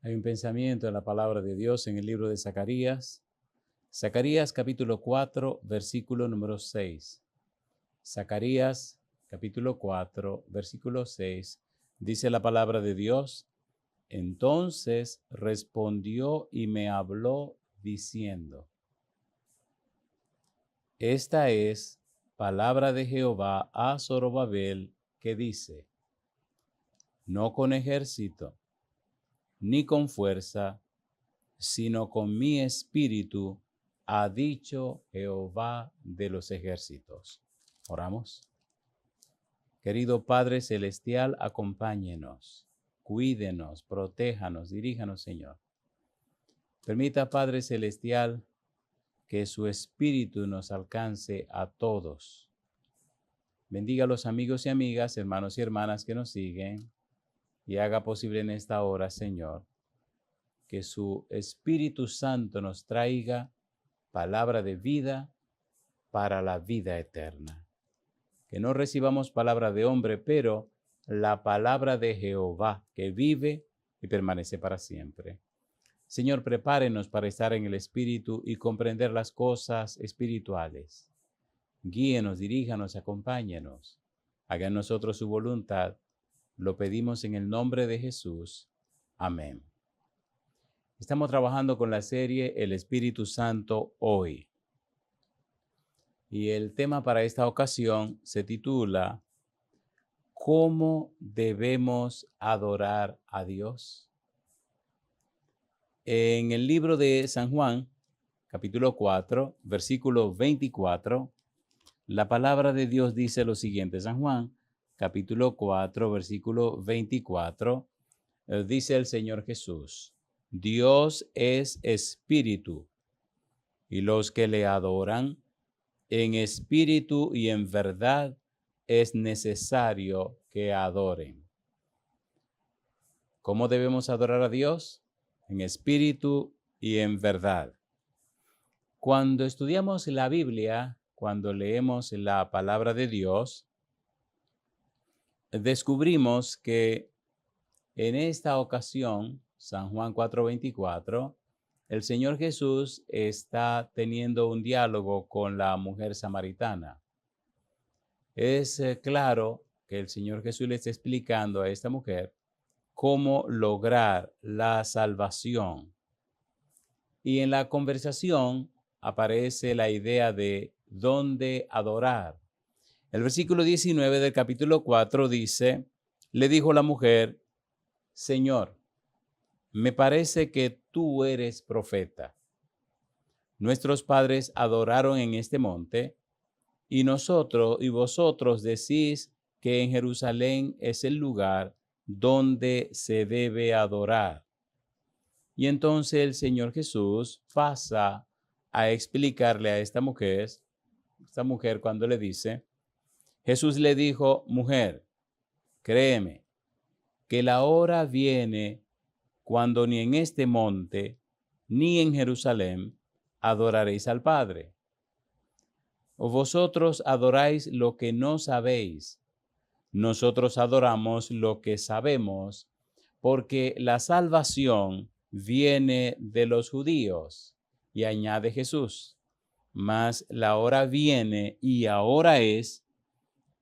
Hay un pensamiento en la palabra de Dios en el libro de Zacarías. Zacarías capítulo 4, versículo número 6. Zacarías capítulo 4, versículo 6. Dice la palabra de Dios: Entonces respondió y me habló diciendo: Esta es palabra de Jehová a Zorobabel, que dice: No con ejército, ni con fuerza, sino con mi espíritu, ha dicho Jehová de los ejércitos. Oramos. Querido Padre Celestial, acompáñenos, cuídenos, protéjanos, diríjanos, Señor. Permita, Padre Celestial, que su espíritu nos alcance a todos. Bendiga a los amigos y amigas, hermanos y hermanas que nos siguen, y haga posible en esta hora, Señor, que su Espíritu Santo nos traiga palabra de vida para la vida eterna. Que no recibamos palabra de hombre, pero la palabra de Jehová, que vive y permanece para siempre. Señor, prepárenos para estar en el Espíritu y comprender las cosas espirituales. Guíenos, diríjanos, acompáñenos. Haga en nosotros su voluntad. Lo pedimos en el nombre de Jesús. Amén. Estamos trabajando con la serie El Espíritu Santo hoy. Y el tema para esta ocasión se titula ¿Cómo debemos adorar a Dios? En el libro de San Juan, capítulo 4, versículo 24, la palabra de Dios dice lo siguiente. San Juan, capítulo 4, versículo 24, dice el Señor Jesús: Dios es espíritu, y los que le adoran en espíritu y en verdad es necesario que adoren. ¿Cómo debemos adorar a Dios? En espíritu y en verdad. Cuando estudiamos la Biblia, cuando leemos la palabra de Dios, descubrimos que en esta ocasión, San Juan 4:24, el Señor Jesús está teniendo un diálogo con la mujer samaritana. Es claro que el Señor Jesús le está explicando a esta mujer cómo lograr la salvación. Y en la conversación aparece la idea de dónde adorar. El versículo 19 del capítulo 4 dice: Le dijo la mujer: Señor, me parece que tú eres profeta. Nuestros padres adoraron en este monte, y vosotros decís que en Jerusalén es el lugar donde se debe adorar. Y entonces el Señor Jesús pasa a explicarle a esta mujer cuando le dice, Jesús le dijo: mujer, créeme, que la hora viene cuando ni en este monte, ni en Jerusalén adoraréis al Padre. O vosotros adoráis lo que no sabéis. Nosotros adoramos lo que sabemos, porque la salvación viene de los judíos. Y añade Jesús: mas la hora viene y ahora es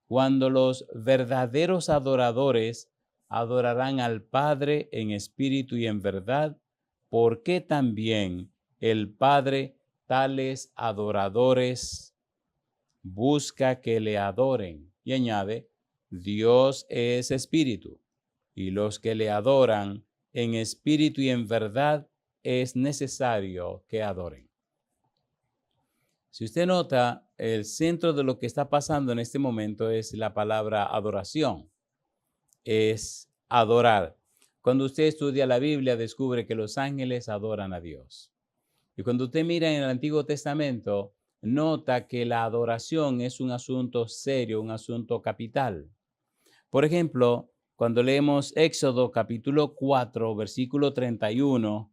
cuando los verdaderos adoradores adorarán al Padre en espíritu y en verdad, porque también el Padre tales adoradores busca que le adoren. Y añade: Dios es espíritu, y los que le adoran en espíritu y en verdad es necesario que adoren. Si usted nota, el centro de lo que está pasando en este momento es la palabra adoración. Es adorar. Cuando usted estudia la Biblia, descubre que los ángeles adoran a Dios. Y cuando usted mira en el Antiguo Testamento, nota que la adoración es un asunto serio, un asunto capital. Por ejemplo, cuando leemos Éxodo capítulo 4, versículo 31,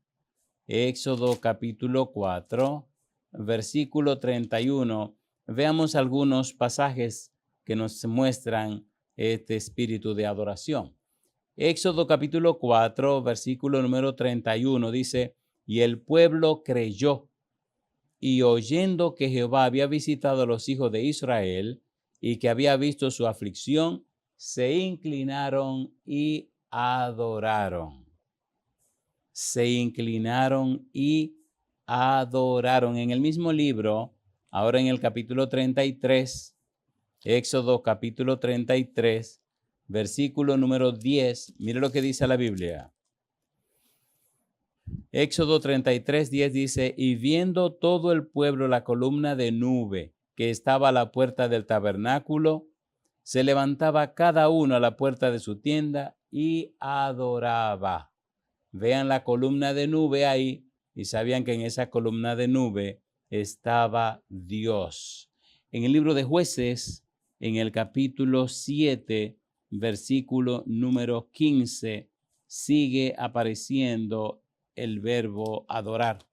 Éxodo capítulo 4, versículo 31, veamos algunos pasajes que nos muestran este espíritu de adoración. Éxodo capítulo 4, versículo número 31 dice, y el pueblo creyó, y oyendo que Jehová había visitado a los hijos de Israel y que había visto su aflicción, se inclinaron y adoraron. Se inclinaron y adoraron. En el mismo libro, ahora en el capítulo 33, Éxodo capítulo 33, versículo número 10, mire lo que dice la Biblia. Éxodo 33, 10 dice, y viendo todo el pueblo la columna de nube que estaba a la puerta del tabernáculo, se levantaba cada uno a la puerta de su tienda y adoraba. Vean la columna de nube ahí y sabían que en esa columna de nube estaba Dios. En el libro de Jueces, en el capítulo 7, versículo número 15, sigue apareciendo el verbo adorar.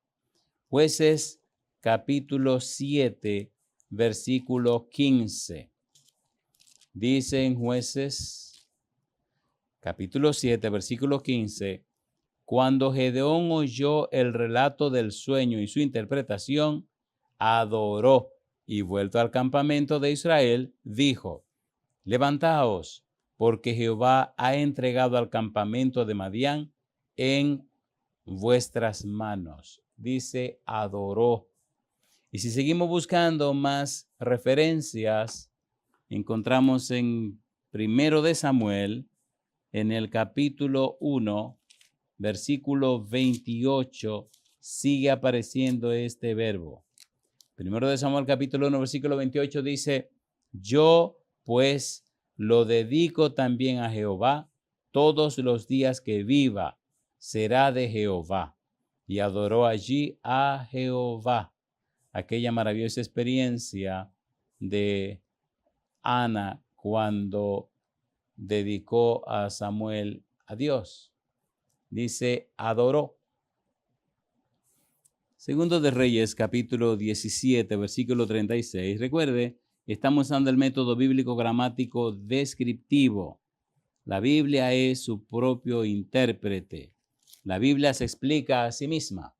Jueces capítulo 7, versículo 15. Dice en Jueces capítulo 7, versículo 15, cuando Gedeón oyó el relato del sueño y su interpretación, adoró y vuelto al campamento de Israel, dijo, levantaos, porque Jehová ha entregado al campamento de Madián en vuestras manos. Dice, adoró. Y si seguimos buscando más referencias, encontramos en 1 de Samuel, en el capítulo 1, versículo 28, sigue apareciendo este verbo. 1 de Samuel, capítulo 1, versículo 28 dice, yo pues lo dedico también a Jehová, todos los días que viva será de Jehová. Y adoró allí a Jehová. Aquella maravillosa experiencia de Ana cuando dedicó a Samuel a Dios. Dice, adoró. Segundo de Reyes, capítulo 17, versículo 36. Recuerde, estamos usando el método bíblico gramático descriptivo. La Biblia es su propio intérprete. La Biblia se explica a sí misma.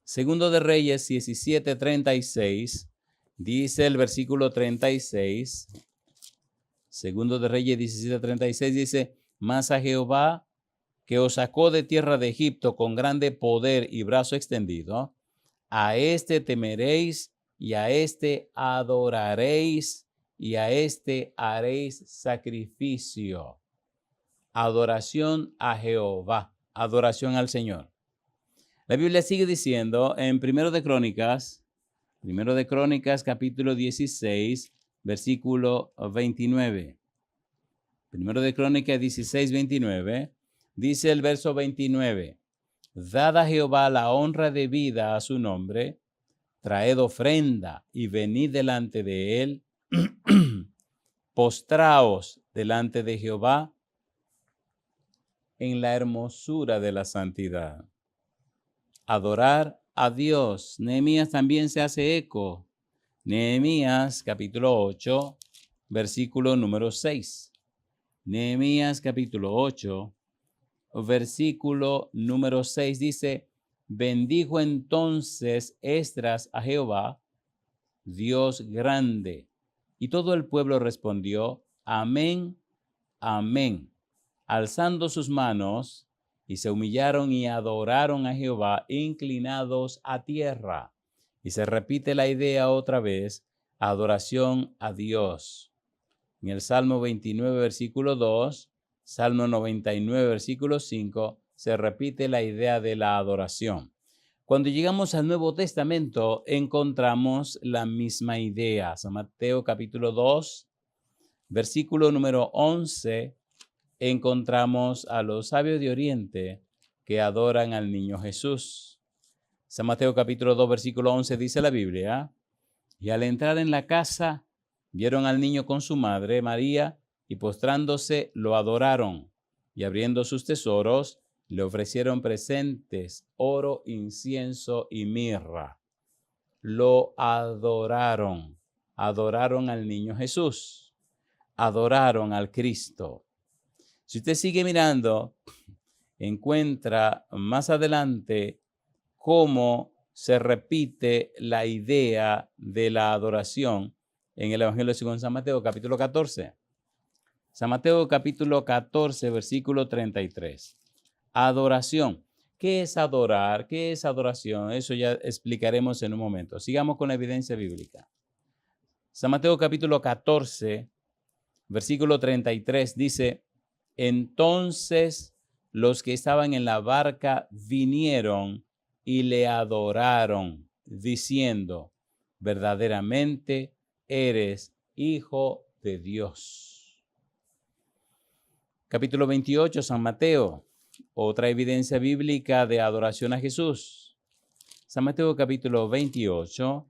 Segundo de Reyes 17, 36. Dice el versículo 36. Segundo de Reyes 17, 36 dice, mas a Jehová que os sacó de tierra de Egipto con grande poder y brazo extendido, a este temeréis y a este adoraréis y a este haréis sacrificio. Adoración a Jehová, adoración al Señor. La Biblia sigue diciendo en Primero de Crónicas capítulo 16, versículo 29. Primero de Crónicas 16, 29. Dice el verso 29, dad a Jehová la honra debida a su nombre, traed ofrenda y venid delante de él, postraos delante de Jehová en la hermosura de la santidad. Adorar a Dios. Nehemías también se hace eco. Nehemías capítulo 8, versículo número 6. Nehemías capítulo 8, versículo número 6 dice, bendijo entonces Esdras a Jehová, Dios grande. Y todo el pueblo respondió, amén, amén, alzando sus manos, y se humillaron y adoraron a Jehová, inclinados a tierra. Y se repite la idea otra vez, adoración a Dios. En el Salmo 29, versículo 2, Salmo 99, versículo 5, se repite la idea de la adoración. Cuando llegamos al Nuevo Testamento, encontramos la misma idea. San Mateo capítulo 2, versículo número 11, encontramos a los sabios de Oriente que adoran al niño Jesús. San Mateo capítulo 2, versículo 11 dice la Biblia, y al entrar en la casa, vieron al niño con su madre, María, y postrándose lo adoraron, y abriendo sus tesoros, le ofrecieron presentes, oro, incienso y mirra. Lo adoraron, adoraron al niño Jesús, adoraron al Cristo. Si usted sigue mirando, encuentra más adelante cómo se repite la idea de la adoración en el Evangelio según San Mateo, capítulo 14. San Mateo, capítulo 14, versículo 33. Adoración. ¿Qué es adorar? ¿Qué es adoración? Eso ya explicaremos en un momento. Sigamos con la evidencia bíblica. San Mateo, capítulo 14, versículo 33 dice: entonces los que estaban en la barca vinieron y le adoraron, diciendo: verdaderamente eres Hijo de Dios. Capítulo 28, San Mateo, otra evidencia bíblica de adoración a Jesús. San Mateo capítulo 28,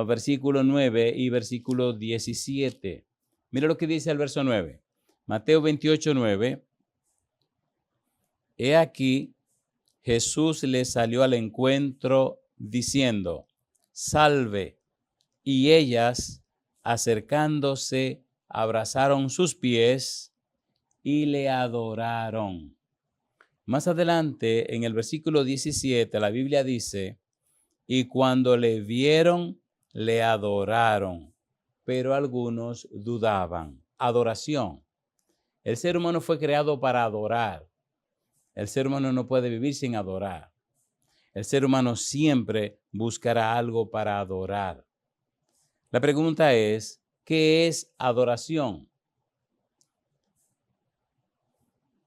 versículo 9 y versículo 17. Mira lo que dice el verso 9. Mateo 28, 9. He aquí, Jesús les salió al encuentro diciendo: salve. Y ellas, acercándose, abrazaron sus pies y le adoraron. Más adelante, en el versículo 17, la Biblia dice: y cuando le vieron, le adoraron, pero algunos dudaban. Adoración. El ser humano fue creado para adorar. El ser humano no puede vivir sin adorar. El ser humano siempre buscará algo para adorar. La pregunta es, ¿qué es adoración?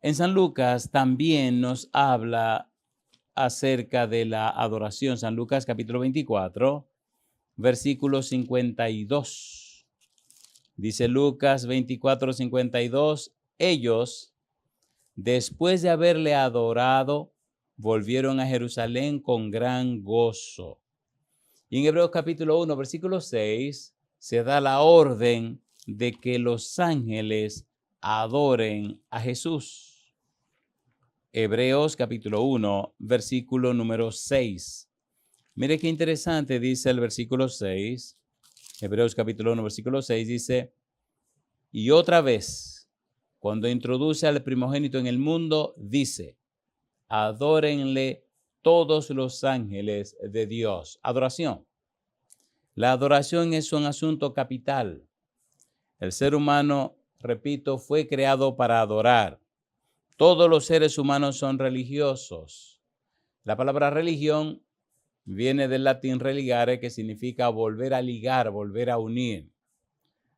En San Lucas también nos habla acerca de la adoración. San Lucas capítulo 24, versículo 52. Dice Lucas 24, 52, ellos, después de haberle adorado, volvieron a Jerusalén con gran gozo. Y en Hebreos capítulo 1, versículo 6, se da la orden de que los ángeles adoren a Jesús. Hebreos capítulo 1, versículo número 6. Mire qué interesante dice el versículo 6. Hebreos capítulo 1, versículo 6 dice: y otra vez, cuando introduce al primogénito en el mundo, dice: adórenle todos los ángeles de Dios. Adoración. La adoración es un asunto capital. El ser humano, repito, fue creado para adorar. Todos los seres humanos son religiosos. La palabra religión viene del latín religare, que significa volver a ligar, volver a unir.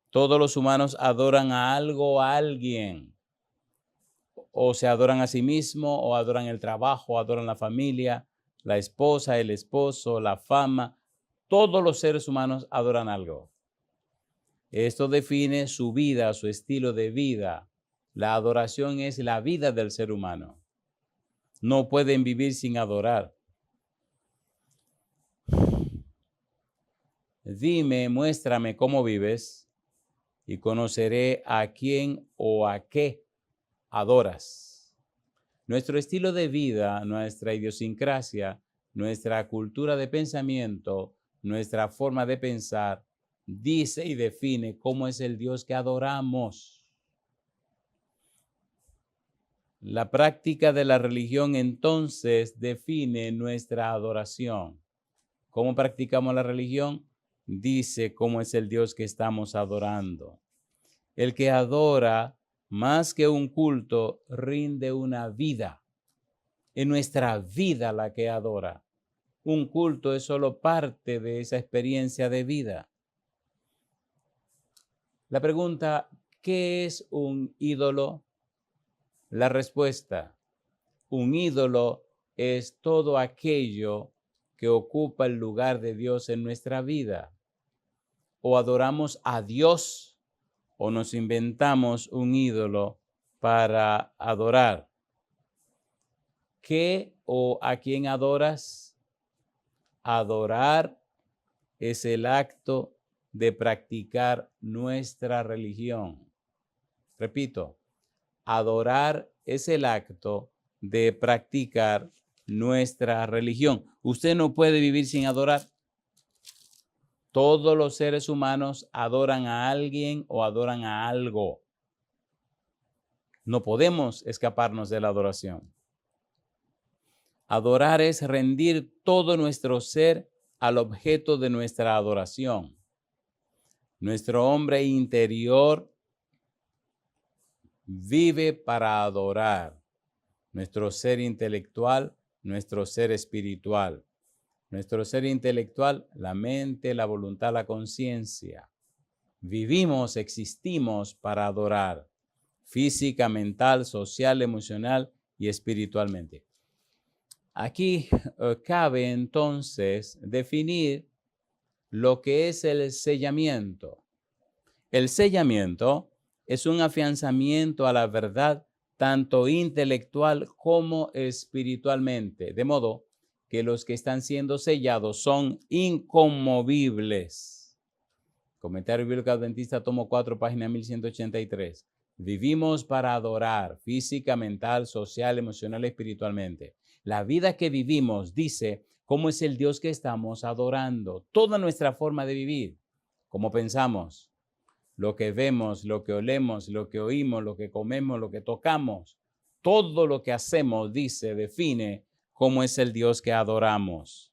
Todos los humanos adoran a algo o a alguien. O se adoran a sí mismos, o adoran el trabajo, o adoran la familia, la esposa, el esposo, la fama. Todos los seres humanos adoran algo. Esto define su vida, su estilo de vida. La adoración es la vida del ser humano. No pueden vivir sin adorar. Dime, muéstrame cómo vives y conoceré a quién o a qué adoras. Nuestro estilo de vida, nuestra idiosincrasia, nuestra cultura de pensamiento, nuestra forma de pensar, dice y define cómo es el Dios que adoramos. La práctica de la religión entonces define nuestra adoración. ¿Cómo practicamos la religión? Dice cómo es el Dios que estamos adorando. El que adora, más que un culto, rinde una vida. Es nuestra vida la que adora. Un culto es solo parte de esa experiencia de vida. La pregunta, ¿qué es un ídolo? La respuesta, un ídolo es todo aquello que ocupa el lugar de Dios en nuestra vida. O adoramos a Dios o nos inventamos un ídolo para adorar. ¿Qué o a quién adoras? Adorar es el acto de practicar nuestra religión. Repito, adorar es el acto de practicar nuestra religión. Usted no puede vivir sin adorar. Todos los seres humanos adoran a alguien o adoran a algo. No podemos escaparnos de la adoración. Adorar es rendir todo nuestro ser al objeto de nuestra adoración. Nuestro hombre interior vive para adorar. Nuestro ser intelectual, nuestro ser espiritual. Nuestro ser intelectual, la mente, la voluntad, la conciencia. Vivimos, existimos para adorar. Física, mental, social, emocional y espiritualmente. Aquí cabe entonces definir lo que es el sellamiento. El sellamiento es un afianzamiento a la verdad tanto intelectual como espiritualmente, de modo que los que están siendo sellados son inconmovibles. Comentario Bíblico Adventista, tomo 4, página 1183. Vivimos para adorar física, mental, social, emocional, espiritualmente. La vida que vivimos dice cómo es el Dios que estamos adorando. Toda nuestra forma de vivir, cómo pensamos, lo que vemos, lo que olemos, lo que oímos, lo que comemos, lo que tocamos. Todo lo que hacemos dice, define cómo es el Dios que adoramos.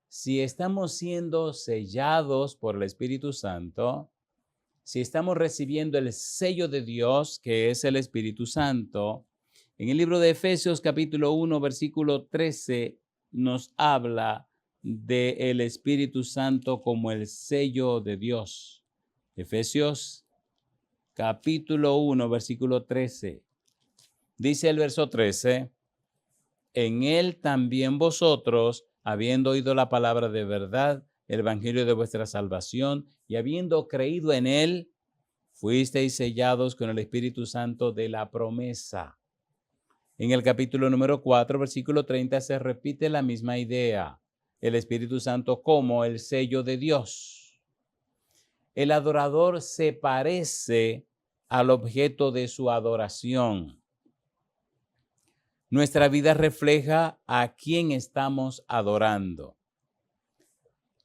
Si estamos siendo sellados por el Espíritu Santo, si estamos recibiendo el sello de Dios, que es el Espíritu Santo, en el libro de Efesios capítulo 1, versículo 13, nos habla del Espíritu Santo como el sello de Dios. Efesios capítulo 1, versículo 13. Dice el verso 13, en él también vosotros, habiendo oído la palabra de verdad, el evangelio de vuestra salvación, y habiendo creído en él, fuisteis sellados con el Espíritu Santo de la promesa. En el capítulo número 4, versículo 30, se repite la misma idea. El Espíritu Santo como el sello de Dios. El adorador se parece al objeto de su adoración. Nuestra vida refleja a quién estamos adorando.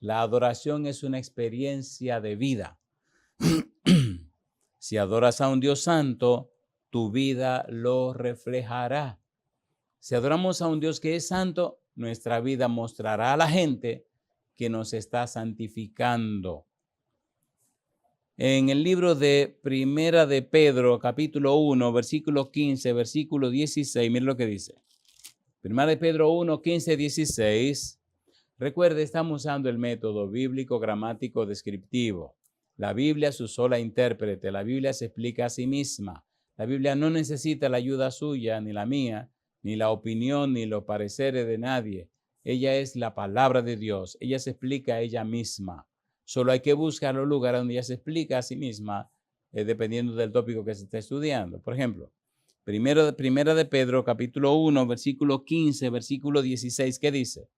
La adoración es una experiencia de vida. Si adoras a un Dios santo, tu vida lo reflejará. Si adoramos a un Dios que es santo, nuestra vida mostrará a la gente que nos está santificando. En el libro de Primera de Pedro, capítulo 1, versículo 15, versículo 16, mire lo que dice. Primera de Pedro 1, 15, 16. Recuerde, estamos usando el método bíblico, gramático, descriptivo. La Biblia es su sola intérprete. La Biblia se explica a sí misma. La Biblia no necesita la ayuda suya, ni la mía, ni la opinión, ni los pareceres de nadie. Ella es la palabra de Dios. Ella se explica a ella misma. Solo hay que buscar los lugares donde ella se explica a sí misma, dependiendo del tópico que se esté estudiando. Por ejemplo, Primera de Pedro, capítulo 1, versículo 15, versículo 16, ¿qué dice?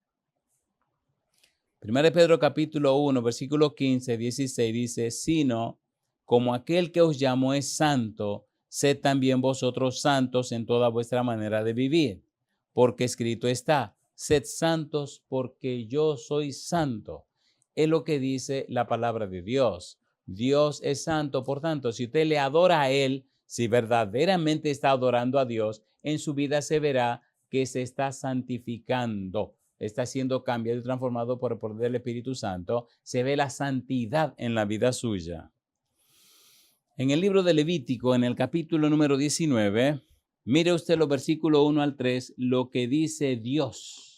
Primera de Pedro, capítulo 1, versículo 15, 16, dice, sino como aquel que os llamó es santo, sed también vosotros santos en toda vuestra manera de vivir, porque escrito está, sed santos porque yo soy santo. Es lo que dice la palabra de Dios. Dios es santo, por tanto, si usted le adora a Él, si verdaderamente está adorando a Dios, en su vida se verá que se está santificando, está siendo cambiado y transformado por el poder del Espíritu Santo. Se ve la santidad en la vida suya. En el libro de Levítico, en el capítulo número 19, mire usted los versículos 1 al 3, lo que dice Dios.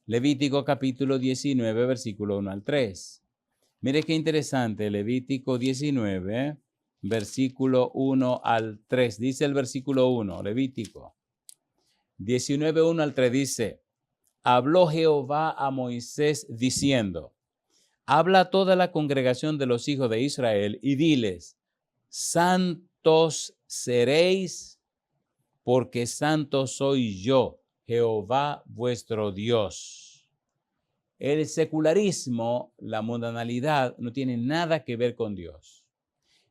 Levítico capítulo 19, versículo 1 al 3. Mire qué interesante, Levítico 19, versículo 1 al 3. Dice el versículo 1, Levítico 19, 1 al 3 dice, habló Jehová a Moisés diciendo, habla a toda la congregación de los hijos de Israel y diles, santos seréis, porque santo soy yo, Jehová vuestro Dios. El secularismo, la mundanalidad, no tiene nada que ver con Dios.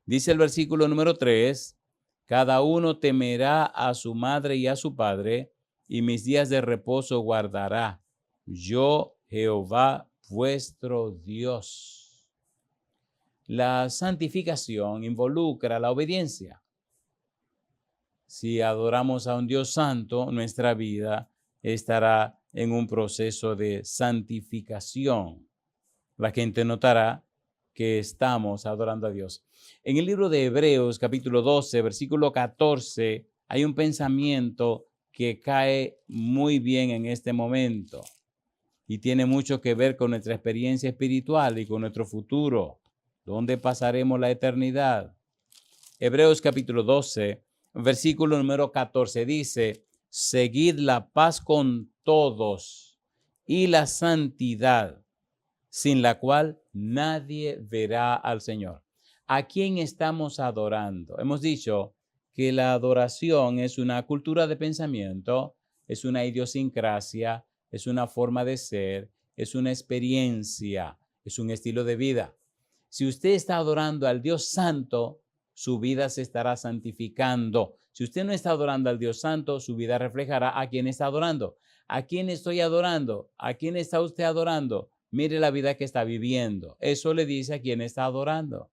Dice el versículo número 3, cada uno temerá a su madre y a su padre, y mis días de reposo guardará. Yo, Jehová vuestro Dios. La santificación involucra la obediencia. Si adoramos a un Dios santo, nuestra vida estará en un proceso de santificación. La gente notará que estamos adorando a Dios. En el libro de Hebreos, capítulo 12, versículo 14, hay un pensamiento que cae muy bien en este momento y tiene mucho que ver con nuestra experiencia espiritual y con nuestro futuro. ¿Dónde pasaremos la eternidad? Hebreos capítulo 12, versículo número 14 dice: seguid la paz con todos y la santidad, sin la cual nadie verá al Señor. ¿A quién estamos adorando? Hemos dicho que la adoración es una cultura de pensamiento, es una idiosincrasia, es una forma de ser, es una experiencia, es un estilo de vida. Si usted está adorando al Dios Santo, su vida se estará santificando. Si usted no está adorando al Dios Santo, su vida reflejará a quién está adorando. ¿A quién estoy adorando? ¿A quién está usted adorando? Mire la vida que está viviendo. Eso le dice a quién está adorando.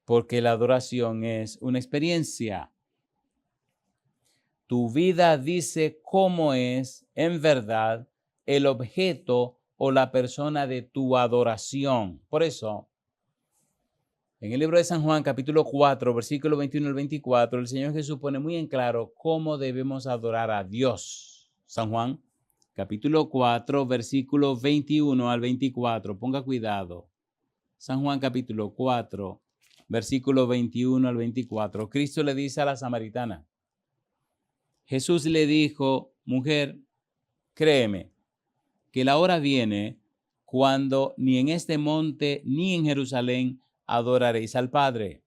Porque la adoración es una experiencia. Tu vida dice cómo es en verdad el objeto o la persona de tu adoración. Por eso, en el libro de San Juan, capítulo 4, versículo 21 al 24, el Señor Jesús pone muy en claro cómo debemos adorar a Dios. San Juan, capítulo 4, versículo 21 al 24. Ponga cuidado. San Juan, capítulo 4, versículo 21 al 24. Cristo le dice a la samaritana. Jesús le dijo: mujer, créeme, que la hora viene cuando ni en este monte ni en Jerusalén adoraréis al Padre.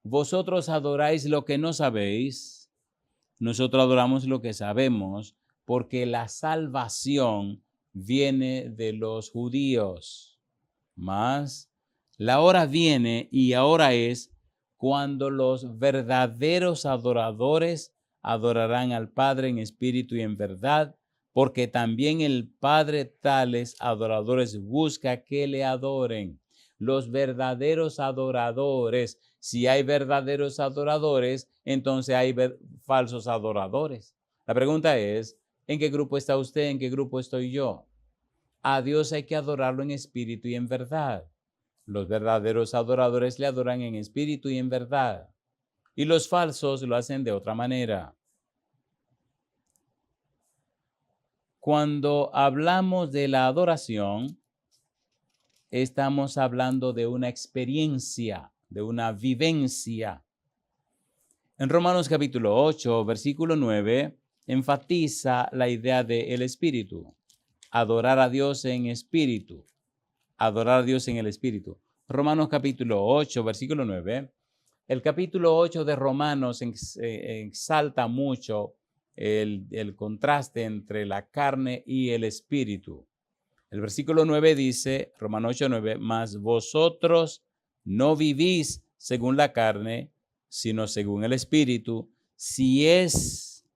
Vosotros adoráis lo que no sabéis, nosotros adoramos lo que sabemos, porque la salvación viene de los judíos. Mas la hora viene y ahora es cuando los verdaderos adoradores adorarán al Padre en espíritu y en verdad, porque también el Padre tales adoradores busca que le adoren. Los verdaderos adoradores. Si hay verdaderos adoradores, entonces hay falsos adoradores. La pregunta es, ¿en qué grupo está usted? ¿En qué grupo estoy yo? A Dios hay que adorarlo en espíritu y en verdad. Los verdaderos adoradores le adoran en espíritu y en verdad. Y los falsos lo hacen de otra manera. Cuando hablamos de la adoración, estamos hablando de una experiencia, de una vivencia. En Romanos capítulo 8, versículo 9, enfatiza la idea del espíritu. Adorar a Dios en espíritu. Adorar a Dios en el espíritu. Romanos capítulo 8, versículo 9. El capítulo 8 de Romanos exalta mucho el contraste entre la carne y el espíritu. El versículo 9 dice, Romanos 8, 9, mas vosotros no vivís según la carne, sino según el espíritu, si es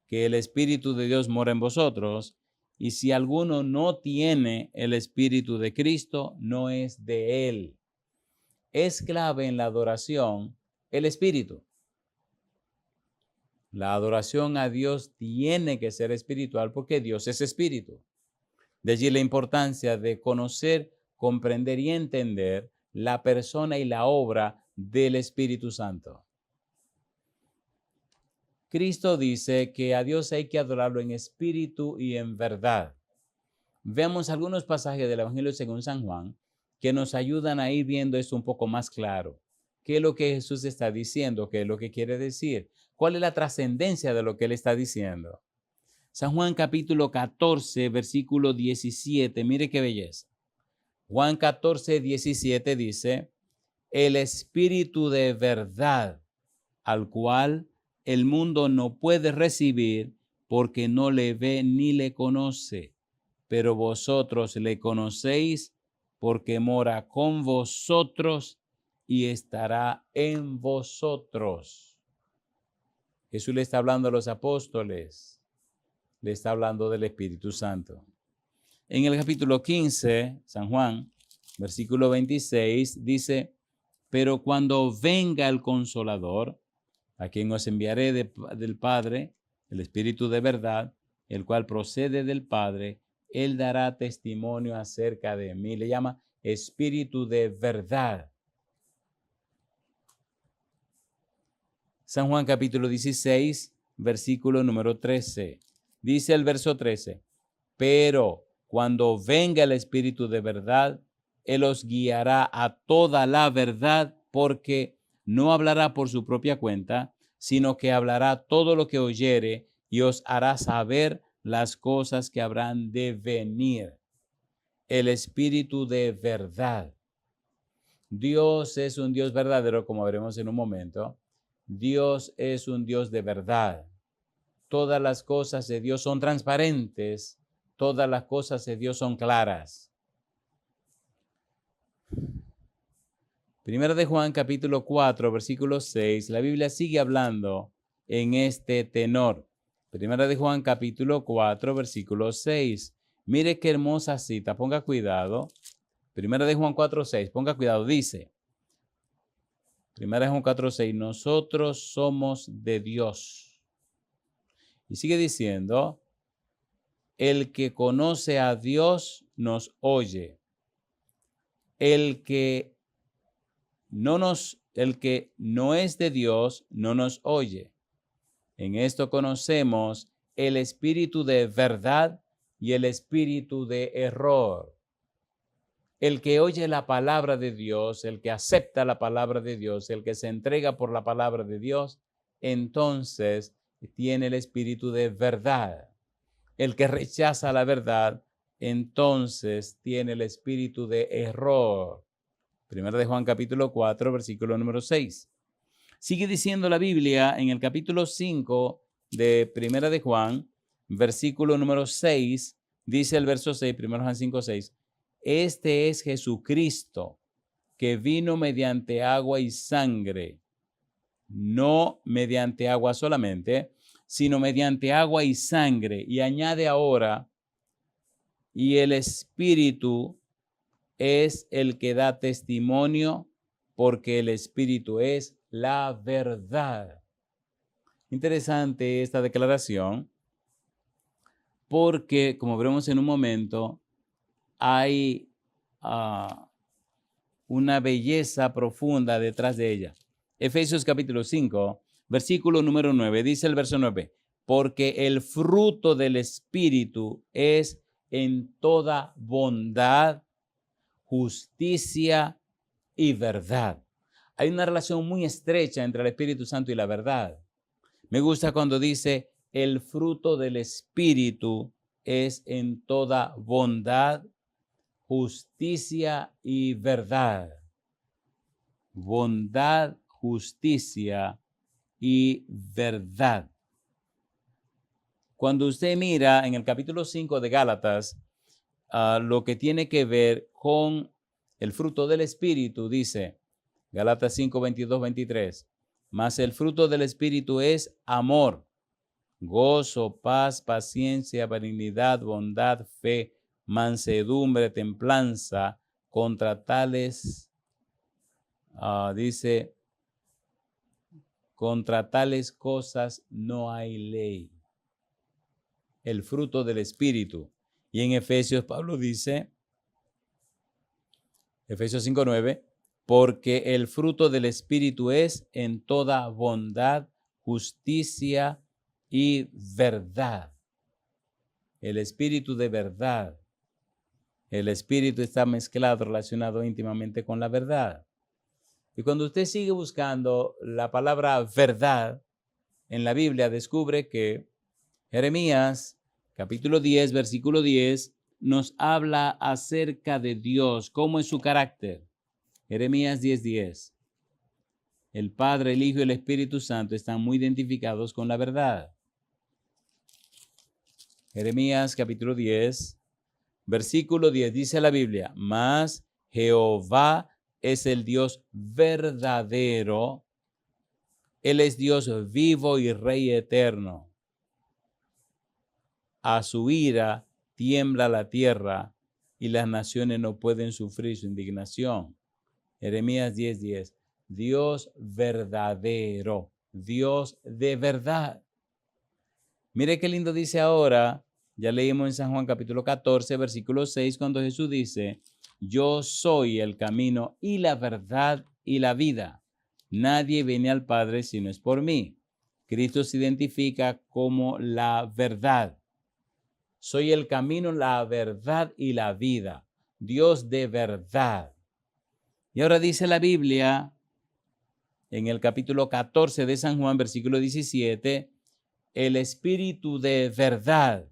que el espíritu de Dios mora en vosotros. Y si alguno no tiene el espíritu de Cristo, no es de él. Es clave en la adoración el espíritu. La adoración a Dios tiene que ser espiritual porque Dios es espíritu. De allí la importancia de conocer, comprender y entender la persona y la obra del Espíritu Santo. Cristo dice que a Dios hay que adorarlo en espíritu y en verdad. Veamos algunos pasajes del Evangelio según San Juan que nos ayudan a ir viendo esto un poco más claro. ¿Qué es lo que Jesús está diciendo? ¿Qué es lo que quiere decir? ¿Cuál es la trascendencia de lo que él está diciendo? San Juan capítulo 14, versículo 17. Mire qué belleza. Juan 14, 17 dice, el espíritu de verdad, al cual el mundo no puede recibir porque no le ve ni le conoce, pero vosotros le conocéis porque mora con vosotros y estará en vosotros. Jesús le está hablando a los apóstoles, le está hablando del Espíritu Santo. En el capítulo 15, San Juan, versículo 26, dice, pero cuando venga el Consolador, a quien os enviaré del Padre, el Espíritu de verdad, el cual procede del Padre, él dará testimonio acerca de mí. Le llama Espíritu de verdad. San Juan capítulo 16, versículo número 13. Dice el verso 13, pero cuando venga el Espíritu de verdad, él os guiará a toda la verdad, porque no hablará por su propia cuenta, sino que hablará todo lo que oyere y os hará saber las cosas que habrán de venir. El Espíritu de verdad. Dios es un Dios verdadero, como veremos en un momento. Dios es un Dios de verdad. Todas las cosas de Dios son transparentes. Todas las cosas de Dios son claras. Primera de Juan capítulo 4, versículo 6. La Biblia sigue hablando en este tenor. Primera de Juan capítulo 4, versículo 6. Mire qué hermosa cita. Ponga cuidado. Primera de Juan 4, 6. Ponga cuidado. Dice. Primera de Juan 4, 6. Nosotros somos de Dios. Y sigue diciendo. El que conoce a Dios nos oye. El que no es de Dios no nos oye. En esto conocemos el espíritu de verdad y el espíritu de error. El que oye la palabra de Dios, el que acepta la palabra de Dios, el que se entrega por la palabra de Dios, entonces tiene el espíritu de verdad. El que rechaza la verdad, entonces tiene el espíritu de error. Primera de Juan capítulo 4, versículo número 6. Sigue diciendo la Biblia en el capítulo 5 de Primera de Juan, versículo número 6, dice el verso 6, Primera Juan 5, 6. Este es Jesucristo, que vino mediante agua y sangre, no mediante agua solamente, sino mediante agua y sangre. Y añade ahora, y el Espíritu es el que da testimonio, porque el Espíritu es la verdad. Interesante esta declaración, porque, como veremos en un momento, hay una belleza profunda detrás de ella. Efesios capítulo 5, versículo número 9, dice el verso 9, porque el fruto del Espíritu es en toda bondad, justicia y verdad. Hay una relación muy estrecha entre el Espíritu Santo y la verdad. Me gusta cuando dice, el fruto del Espíritu es en toda bondad, justicia y verdad. Bondad, justicia y verdad. Cuando usted mira en el capítulo 5 de Gálatas, lo que tiene que ver con el fruto del Espíritu, dice Gálatas 5, 22, 23. Mas el fruto del Espíritu es amor, gozo, paz, paciencia, benignidad, bondad, fe, mansedumbre, templanza. Contra tales, dice, contra tales cosas no hay ley. El fruto del Espíritu. Y en Efesios, Pablo dice, Efesios 5:9, porque el fruto del Espíritu es en toda bondad, justicia y verdad. El Espíritu de verdad. El Espíritu está mezclado, relacionado íntimamente con la verdad. Y cuando usted sigue buscando la palabra verdad en la Biblia, descubre que Jeremías, capítulo 10, versículo 10, nos habla acerca de Dios, cómo es su carácter. Jeremías 10:10. El Padre, el Hijo y el Espíritu Santo están muy identificados con la verdad. Jeremías capítulo 10, versículo 10, dice la Biblia, mas Jehová es el Dios verdadero, Él es Dios vivo y Rey eterno. A su ira tiembla la tierra y las naciones no pueden sufrir su indignación. Jeremías 10:10. Dios verdadero. Dios de verdad. Mire qué lindo dice ahora, ya leímos en San Juan capítulo 14, versículo 6, cuando Jesús dice, yo soy el camino y la verdad y la vida. Nadie viene al Padre si no es por mí. Cristo se identifica como la verdad. Soy el camino, la verdad y la vida. Dios de verdad. Y ahora dice la Biblia, en el capítulo 14 de San Juan, versículo 17, el Espíritu de verdad,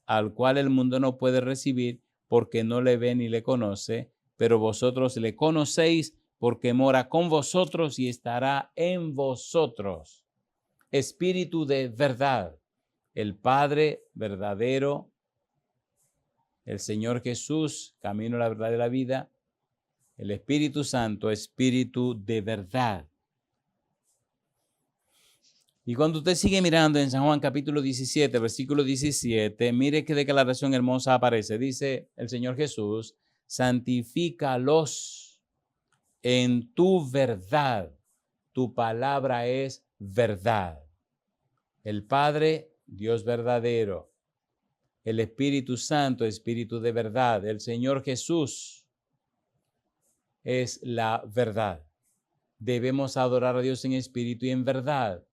al cual el mundo no puede recibir porque no le ve ni le conoce, pero vosotros le conocéis porque mora con vosotros y estará en vosotros. Espíritu de verdad, el Padre verdadero, el Señor Jesús, camino, la verdad y la vida, el Espíritu Santo, Espíritu de verdad. Y cuando usted sigue mirando en San Juan capítulo 17, versículo 17, mire qué declaración hermosa aparece. Dice el Señor Jesús, santifícalos en tu verdad. Tu palabra es verdad. El Padre, Dios verdadero. El Espíritu Santo, Espíritu de verdad. El Señor Jesús es la verdad. Debemos adorar a Dios en espíritu y en verdad.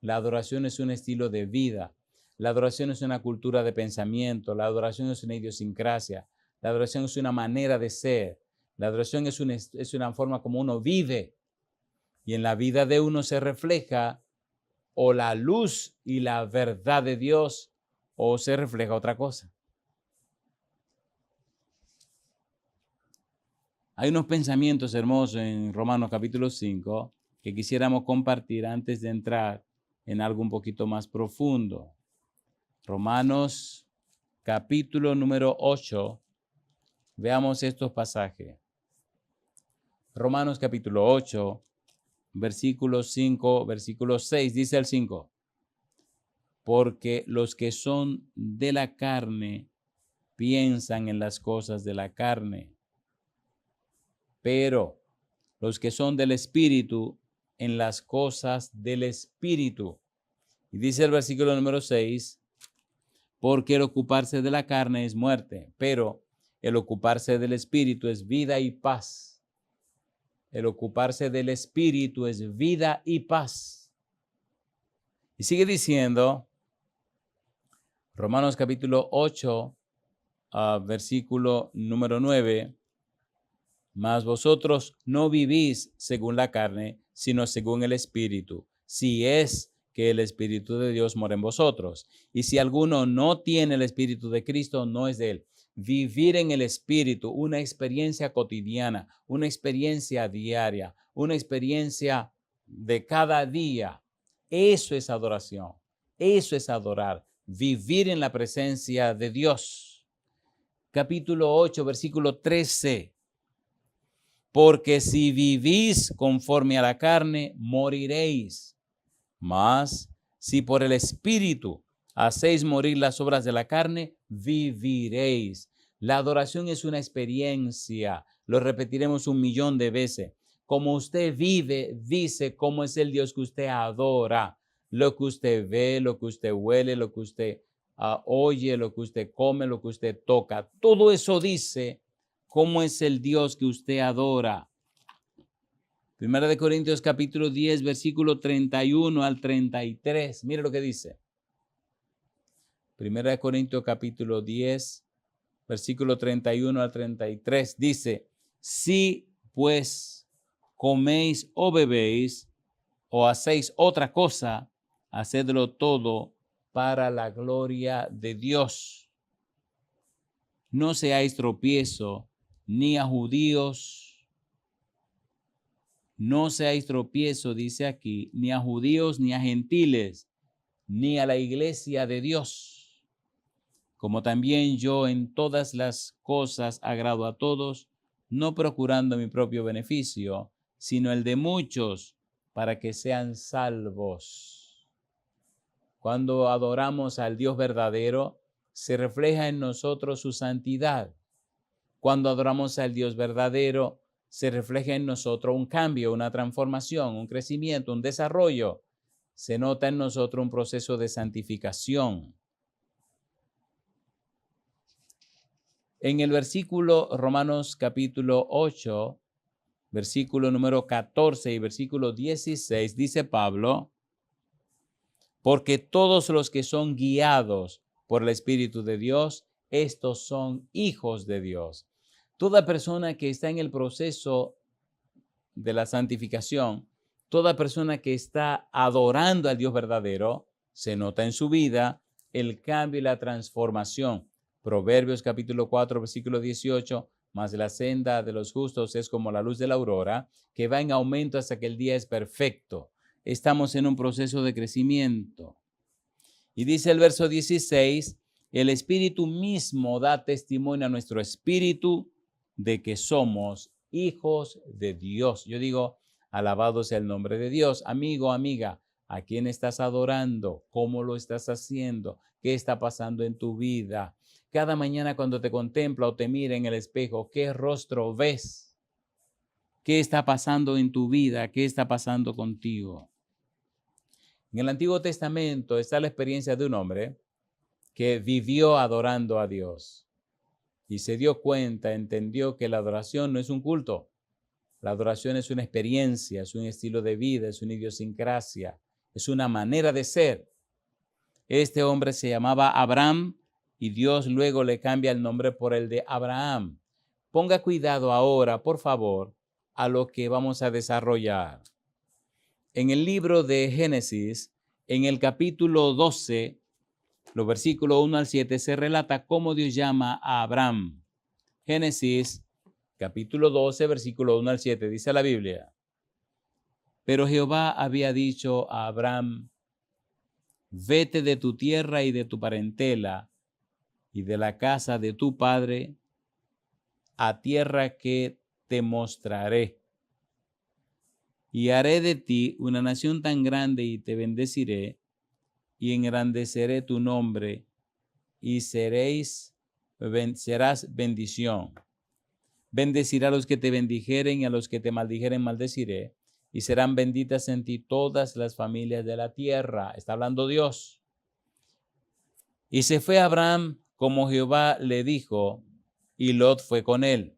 La adoración es un estilo de vida. La adoración es una cultura de pensamiento. La adoración es una idiosincrasia. La adoración es una manera de ser. La adoración es una forma como uno vive. Y en la vida de uno se refleja o la luz y la verdad de Dios o se refleja otra cosa. Hay unos pensamientos hermosos en Romanos capítulo 5 que quisiéramos compartir antes de entrar en algo un poquito más profundo. Romanos capítulo número 8. Veamos estos pasajes. Romanos capítulo 8, versículo 5, versículo 6, dice el 5. Porque los que son de la carne piensan en las cosas de la carne, pero los que son del Espíritu en las cosas del Espíritu. Y dice el versículo número 6, porque el ocuparse de la carne es muerte, pero el ocuparse del Espíritu es vida y paz. El ocuparse del Espíritu es vida y paz. Y sigue diciendo, Romanos capítulo 8, versículo número 9, mas vosotros no vivís según la carne, sino según el Espíritu, si es que el Espíritu de Dios mora en vosotros. Y si alguno no tiene el Espíritu de Cristo, no es de él. Vivir en el Espíritu, una experiencia cotidiana, una experiencia diaria, una experiencia de cada día. Eso es adoración. Eso es adorar. Vivir en la presencia de Dios. Capítulo 8, versículo 13. Porque si vivís conforme a la carne, moriréis. Mas si por el Espíritu hacéis morir las obras de la carne, viviréis. La adoración es una experiencia. Lo repetiremos 1,000,000 de veces. Como usted vive, dice cómo es el Dios que usted adora. Lo que usted ve, lo que usted huele, lo que usted oye, lo que usted come, lo que usted toca. Todo eso dice cómo es el Dios que usted adora. Primera de Corintios capítulo 10, versículo 31 al 33. Mire lo que dice. Primera de Corintios capítulo 10, versículo 31 al 33. Dice, si pues coméis o bebéis o hacéis otra cosa, hacedlo todo para la gloria de Dios. No seáis tropiezo ni a judíos, no seáis tropiezo, dice aquí, ni a judíos, ni a gentiles, ni a la iglesia de Dios. Como también yo en todas las cosas agrado a todos, no procurando mi propio beneficio, sino el de muchos, para que sean salvos. Cuando adoramos al Dios verdadero, se refleja en nosotros su santidad. Cuando adoramos al Dios verdadero, se refleja en nosotros un cambio, una transformación, un crecimiento, un desarrollo. se nota en nosotros un proceso de santificación. En el versículo Romanos capítulo 8, versículo número 14 y versículo 16, dice Pablo, porque todos los que son guiados por el Espíritu de Dios, estos son hijos de Dios. Toda persona que está en el proceso de la santificación, toda persona que está adorando al Dios verdadero, se nota en su vida el cambio y la transformación. Proverbios capítulo 4, versículo 18, mas la senda de los justos es como la luz de la aurora, que va en aumento hasta que el día es perfecto. Estamos en un proceso de crecimiento. Y dice el verso 16, el Espíritu mismo da testimonio a nuestro espíritu de que somos hijos de Dios. Yo digo, alabado sea el nombre de Dios. Amigo, amiga, ¿a quién estás adorando? ¿Cómo lo estás haciendo? ¿Qué está pasando en tu vida? Cada mañana cuando te contempla o te mira en el espejo, ¿qué rostro ves? ¿Qué está pasando en tu vida? ¿Qué está pasando contigo? En el Antiguo Testamento está la experiencia de un hombre que vivió adorando a Dios y se dio cuenta, entendió que la adoración no es un culto. La adoración es una experiencia, es un estilo de vida, es una idiosincrasia, es una manera de ser. Este hombre se llamaba Abraham y Dios luego le cambia el nombre por el de Abraham. Ponga cuidado ahora, por favor, a lo que vamos a desarrollar. En el libro de Génesis, en el capítulo 12, los versículos 1 al 7, se relata cómo Dios llama a Abraham. Génesis, capítulo 12, versículo 1 al 7, dice la Biblia. Pero Jehová había dicho a Abraham, vete de tu tierra y de tu parentela y de la casa de tu padre a tierra que te mostraré. Y haré de ti una nación tan grande y te bendeciré y engrandeceré tu nombre y serás bendición. Bendeciré a los que te bendijeren y a los que te maldijeren maldeciré y serán benditas en ti todas las familias de la tierra. Está hablando Dios. Y se fue Abraham como Jehová le dijo, y Lot fue con él.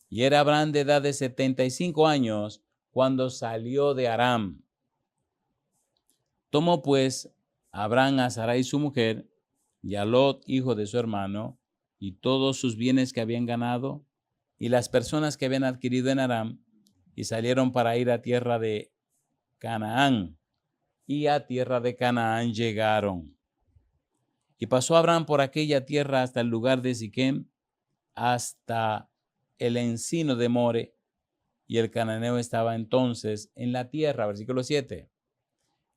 Y era Abraham de edad de 75 años cuando salió de Aram. Tomó pues Abraham a Sarai su mujer y a Lot, hijo de su hermano, y todos sus bienes que habían ganado, y las personas que habían adquirido en Aram, y salieron para ir a tierra de Canaán. Y a tierra de Canaán llegaron. Y pasó Abraham por aquella tierra hasta el lugar de Siquem, hasta el encino de More, y el cananeo estaba entonces en la tierra. Versículo 7.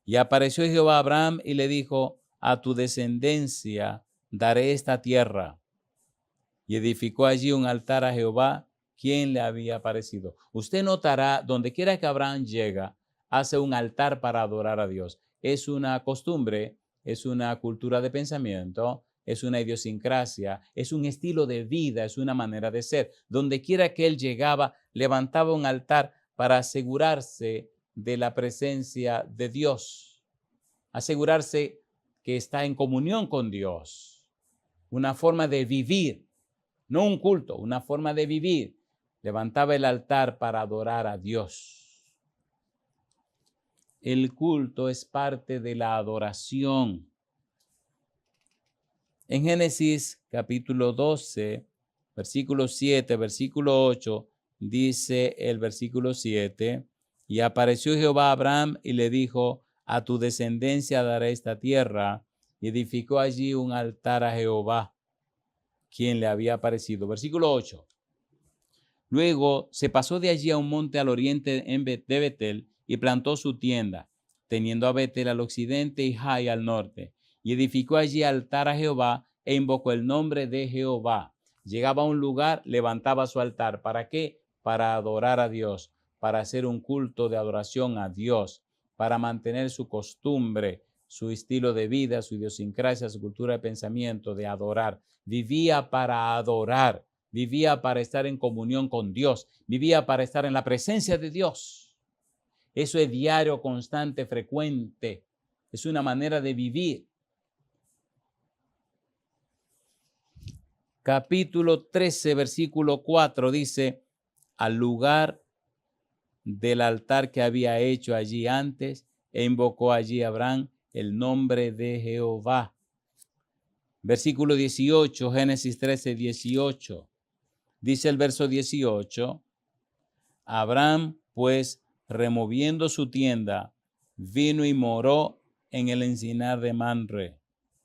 Y apareció Jehová a Abraham y le dijo, a tu descendencia daré esta tierra. Y edificó allí un altar a Jehová, quien le había aparecido. Usted notará, donde quiera que Abraham llega, hace un altar para adorar a Dios. Es una costumbre, es una cultura de pensamiento, es una idiosincrasia, es un estilo de vida, es una manera de ser. Donde quiera que él llegaba, levantaba un altar para asegurarse de la presencia de Dios, asegurarse que está en comunión con Dios. Una forma de vivir, no un culto, una forma de vivir. Levantaba el altar para adorar a Dios. El culto es parte de la adoración. En Génesis capítulo 12, versículo 7, versículo 8, dice el versículo 7, y apareció Jehová a Abraham y le dijo, a tu descendencia daré esta tierra, y edificó allí un altar a Jehová, quien le había aparecido. Versículo 8. Luego se pasó de allí a un monte al oriente de Betel y plantó su tienda, teniendo a Betel al occidente y Jai al norte. Y edificó allí altar a Jehová e invocó el nombre de Jehová. Llegaba a un lugar, levantaba su altar. ¿Para qué? Para adorar a Dios, para hacer un culto de adoración a Dios, para mantener su costumbre, su estilo de vida, su idiosincrasia, su cultura de pensamiento, de adorar. Vivía para adorar, vivía para estar en comunión con Dios, vivía para estar en la presencia de Dios. Eso es diario, constante, frecuente. es una manera de vivir. Capítulo 13, versículo 4 dice, al lugar del altar que había hecho allí antes, e invocó allí Abraham el nombre de Jehová. Versículo 18, Génesis 13, 18. Dice el verso 18, Abraham, pues, removiendo su tienda, vino y moró en el encinar de Mamre,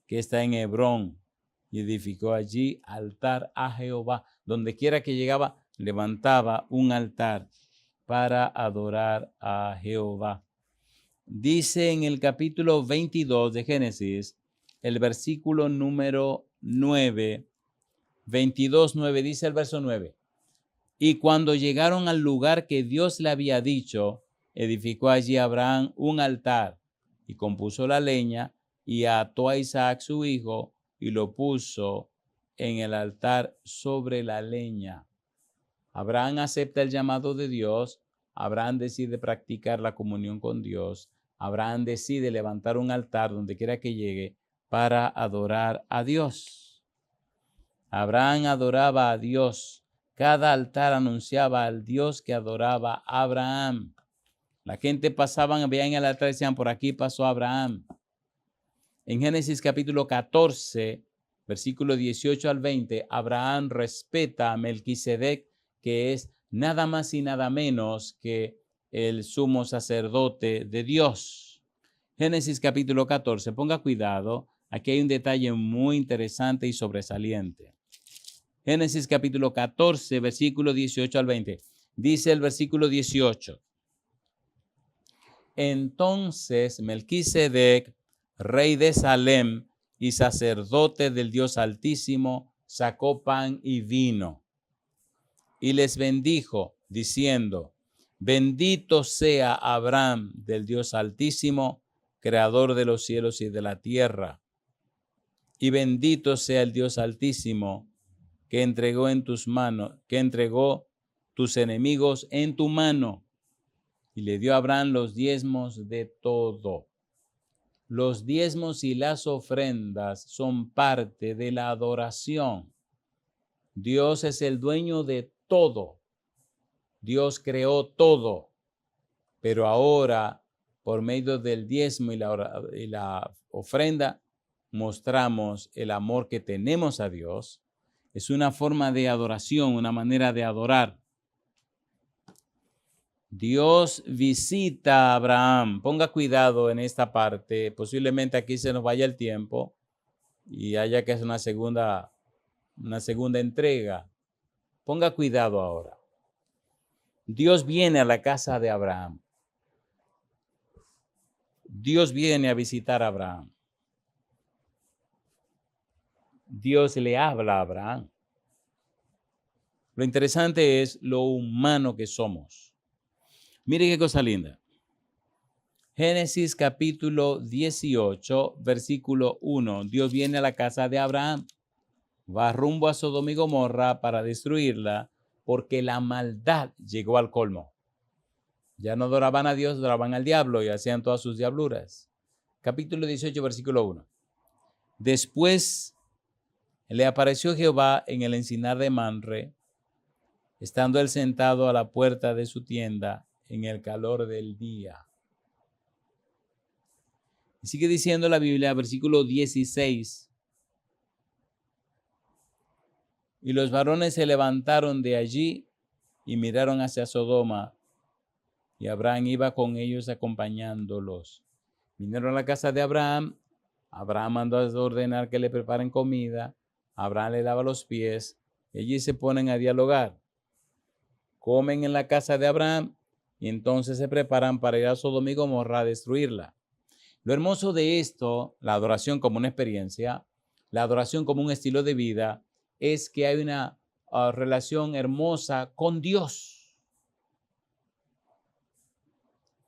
que está en Hebrón, y edificó allí altar a Jehová. Donde quiera que llegaba, levantaba un altar para adorar a Jehová. Dice en el capítulo 22 de Génesis, el versículo número 9, 22:9, dice el verso 9. Y cuando llegaron al lugar que Dios le había dicho, edificó allí Abraham un altar y compuso la leña y ató a Isaac su hijo y lo puso en el altar sobre la leña. Abraham acepta el llamado de Dios. Abraham decide practicar la comunión con Dios. Abraham decide levantar un altar donde quiera que llegue para adorar a Dios. Abraham adoraba a Dios. Cada altar anunciaba al Dios que adoraba a Abraham. La gente pasaban, veían el altar y decían, por aquí pasó Abraham. En Génesis capítulo 14, versículo 18 al 20, Abraham respeta a Melquisedec, que es nada más y nada menos que el sumo sacerdote de Dios. Génesis capítulo 14, ponga cuidado, aquí hay un detalle muy interesante y sobresaliente. Génesis capítulo 14, versículo 18 al 20. Dice el versículo 18. Entonces Melquisedec, rey de Salem y sacerdote del Dios Altísimo, sacó pan y vino y les bendijo, diciendo, bendito sea Abraham del Dios Altísimo, creador de los cielos y de la tierra, y bendito sea el Dios Altísimo, que entregó en tus manos, que entregó tus enemigos en tu mano, y le dio a Abraham los diezmos de todo. Los diezmos y las ofrendas son parte de la adoración. Dios es el dueño de todo. Dios creó todo. Pero ahora, por medio del diezmo y la ofrenda, mostramos el amor que tenemos a Dios. Es una forma de adoración, una manera de adorar. Dios visita a Abraham. Ponga cuidado en esta parte. Posiblemente aquí se nos vaya el tiempo y haya que hacer una segunda entrega. Ponga cuidado ahora. Dios viene a la casa de Abraham. Dios viene a visitar a Abraham. Dios le habla a Abraham. Lo interesante es lo humano que somos. Mire qué cosa linda. Génesis capítulo 18, versículo 1. Dios viene a la casa de Abraham, va rumbo a Sodoma y Gomorra para destruirla, porque la maldad llegó al colmo. Ya no adoraban a Dios, adoraban al diablo y hacían todas sus diabluras. Capítulo 18, versículo 1. Después le apareció Jehová en el encinar de Mamre, estando él sentado a la puerta de su tienda en el calor del día. Y sigue diciendo la Biblia, versículo 16. Y los varones se levantaron de allí y miraron hacia Sodoma, y Abraham iba con ellos acompañándolos. Vinieron a la casa de Abraham. Abraham mandó a ordenar que le preparen comida. Abraham le lava los pies. Y allí se ponen a dialogar. Comen en la casa de Abraham y entonces se preparan para ir a Sodoma y Gomorra a destruirla. Lo hermoso de esto, la adoración como una experiencia, la adoración como un estilo de vida, es que hay una relación hermosa con Dios.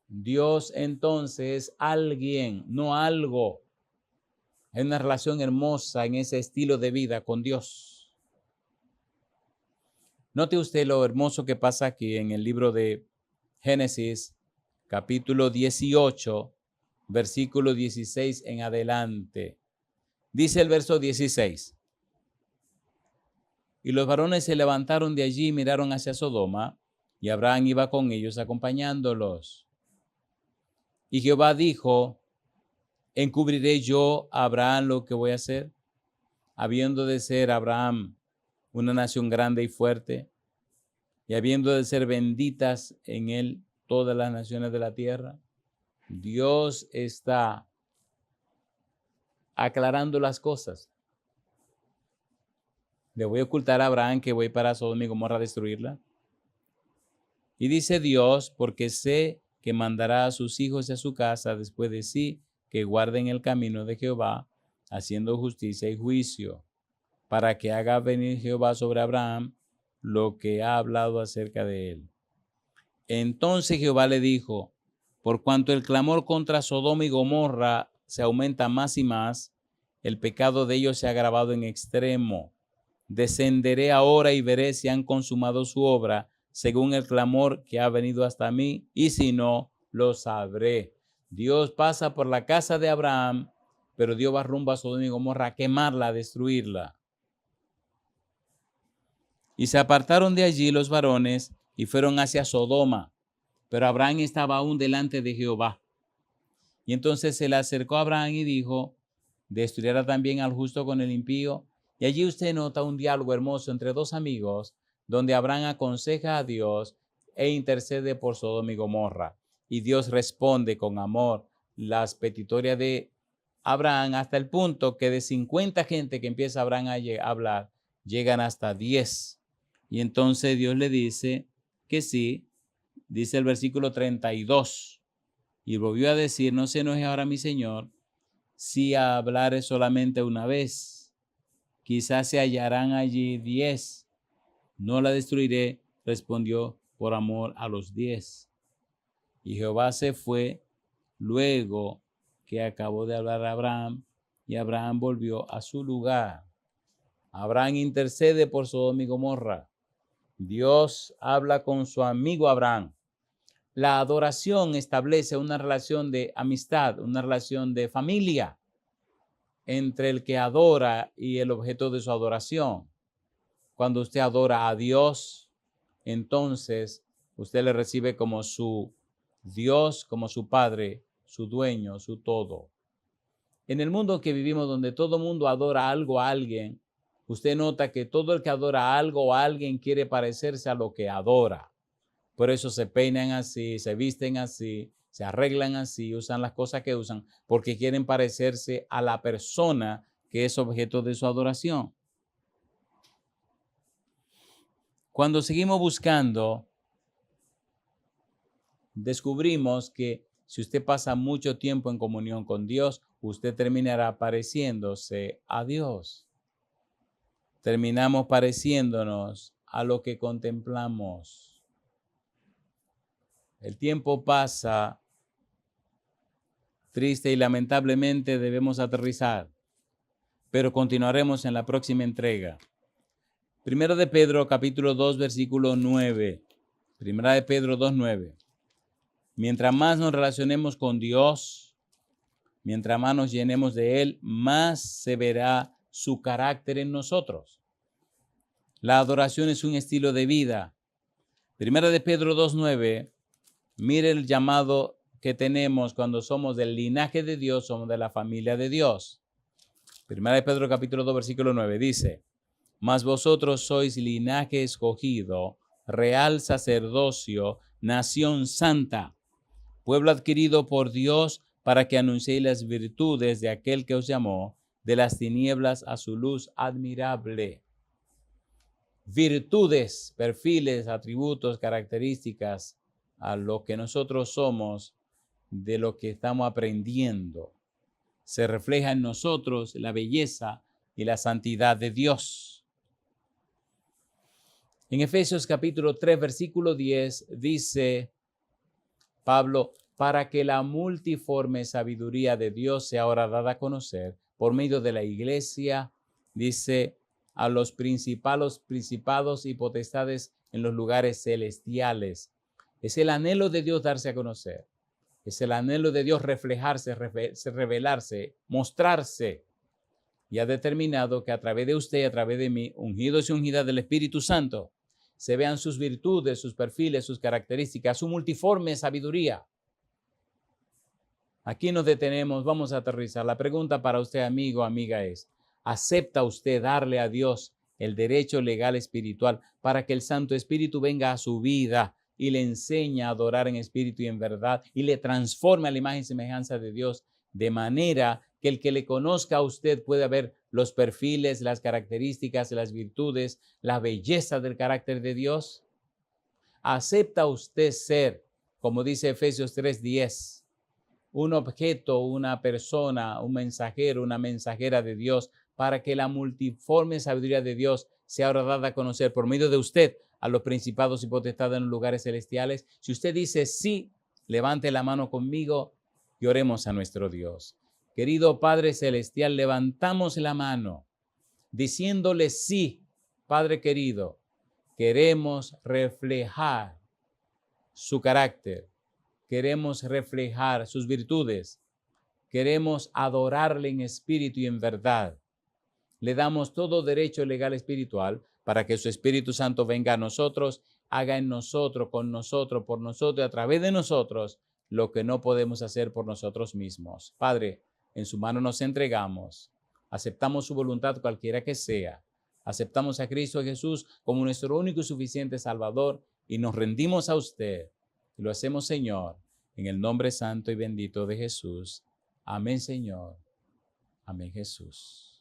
Dios entonces alguien, no algo. Hay una relación hermosa en ese estilo de vida con Dios. Note usted lo hermoso que pasa aquí en el libro de Génesis, capítulo 18, versículo 16 en adelante. Dice el verso 16. Y los varones se levantaron de allí y miraron hacia Sodoma, y Abraham iba con ellos acompañándolos. Y Jehová dijo: ¿encubriré yo a Abraham lo que voy a hacer? Habiendo de ser Abraham una nación grande y fuerte, y habiendo de ser benditas en él todas las naciones de la tierra. Dios está aclarando las cosas. Le voy a ocultar a Abraham que voy para Sodoma y Gomorra a destruirla. Y dice Dios: porque sé que mandará a sus hijos y a su casa después de sí, que guarden el camino de Jehová, haciendo justicia y juicio, para que haga venir Jehová sobre Abraham lo que ha hablado acerca de él. Entonces Jehová le dijo: por cuanto el clamor contra Sodoma y Gomorra se aumenta más y más, el pecado de ellos se ha agravado en extremo. Descenderé ahora y veré si han consumado su obra según el clamor que ha venido hasta mí, y si no, lo sabré. Dios pasa por la casa de Abraham, pero Dios va rumbo a Sodoma y Gomorra a quemarla, a destruirla. Y se apartaron de allí los varones y fueron hacia Sodoma, pero Abraham estaba aún delante de Jehová. Y entonces se le acercó a Abraham y dijo: ¿destruyera también al justo con el impío? Y allí usted nota un diálogo hermoso entre dos amigos, donde Abraham aconseja a Dios e intercede por Sodoma y Gomorra. Y Dios responde con amor las petitorias de Abraham, hasta el punto que de 50 gente que empieza Abraham a hablar, llegan hasta 10. Y entonces Dios le dice que sí. Dice el versículo 32. Y volvió a decir: no se enoje ahora mi señor, si hablare solamente una vez. Quizás se hallarán allí 10. No la destruiré, respondió, por amor a los 10. Y Jehová se fue luego que acabó de hablar a Abraham, y Abraham volvió a su lugar. Abraham intercede por Sodoma y Gomorra. Dios habla con su amigo Abraham. La adoración establece una relación de amistad, una relación de familia entre el que adora y el objeto de su adoración. Cuando usted adora a Dios, entonces usted le recibe como su Dios, como su Padre, su dueño, su todo. En el mundo que vivimos, donde todo mundo adora algo a alguien, usted nota que todo el que adora algo o a alguien quiere parecerse a lo que adora. Por eso se peinan así, se visten así, se arreglan así, usan las cosas que usan, porque quieren parecerse a la persona que es objeto de su adoración. Cuando seguimos buscando, descubrimos que si usted pasa mucho tiempo en comunión con Dios, usted terminará pareciéndose a Dios. Terminamos pareciéndonos a lo que contemplamos. El tiempo pasa, triste y lamentablemente debemos aterrizar, pero continuaremos en la próxima entrega. Primero de Pedro, capítulo 2, versículo 9. Primera de Pedro 2, 9. Mientras más nos relacionemos con Dios, mientras más nos llenemos de Él, más se verá su carácter en nosotros. La adoración es un estilo de vida. Primera de Pedro 2, 9. Mire el llamado que tenemos cuando somos del linaje de Dios, somos de la familia de Dios. Primera de Pedro capítulo 2, versículo 9 dice: mas vosotros sois linaje escogido, real sacerdocio, nación santa, pueblo adquirido por Dios, para que anunciéis las virtudes de aquel que os llamó de las tinieblas a su luz admirable. Virtudes, perfiles, atributos, características a lo que nosotros somos, de lo que estamos aprendiendo. Se refleja en nosotros la belleza y la santidad de Dios. En Efesios capítulo 3, versículo 10, dice Pablo: para que la multiforme sabiduría de Dios sea ahora dada a conocer por medio de la iglesia, dice, a los principados y potestades en los lugares celestiales. Es el anhelo de Dios darse a conocer. Es el anhelo de Dios reflejarse, revelarse, mostrarse. Y ha determinado que a través de usted, a través de mí, ungidos y ungidas del Espíritu Santo, se vean sus virtudes, sus perfiles, sus características, su multiforme sabiduría. Aquí nos detenemos, vamos a aterrizar. La pregunta para usted, amigo o amiga, es: ¿acepta usted darle a Dios el derecho legal espiritual para que el Santo Espíritu venga a su vida y le enseñe a adorar en espíritu y en verdad y le transforme a la imagen y semejanza de Dios, de manera que el que le conozca a usted pueda ver los perfiles, las características, las virtudes, la belleza del carácter de Dios? ¿Acepta usted ser, como dice Efesios 3:10, un objeto, una persona, un mensajero, una mensajera de Dios, para que la multiforme sabiduría de Dios sea ahora dada a conocer por medio de usted a los principados y potestades en los lugares celestiales? Si usted dice sí, levante la mano conmigo y oremos a nuestro Dios. Querido Padre Celestial, levantamos la mano diciéndole sí, Padre querido, queremos reflejar su carácter, queremos reflejar sus virtudes, queremos adorarle en espíritu y en verdad. Le damos todo derecho legal espiritual para que su Espíritu Santo venga a nosotros, haga en nosotros, con nosotros, por nosotros y a través de nosotros lo que no podemos hacer por nosotros mismos. Padre, en su mano nos entregamos, aceptamos su voluntad cualquiera que sea, aceptamos a Cristo Jesús como nuestro único y suficiente Salvador y nos rendimos a usted. Y lo hacemos, Señor, en el nombre santo y bendito de Jesús. Amén, Señor. Amén, Jesús.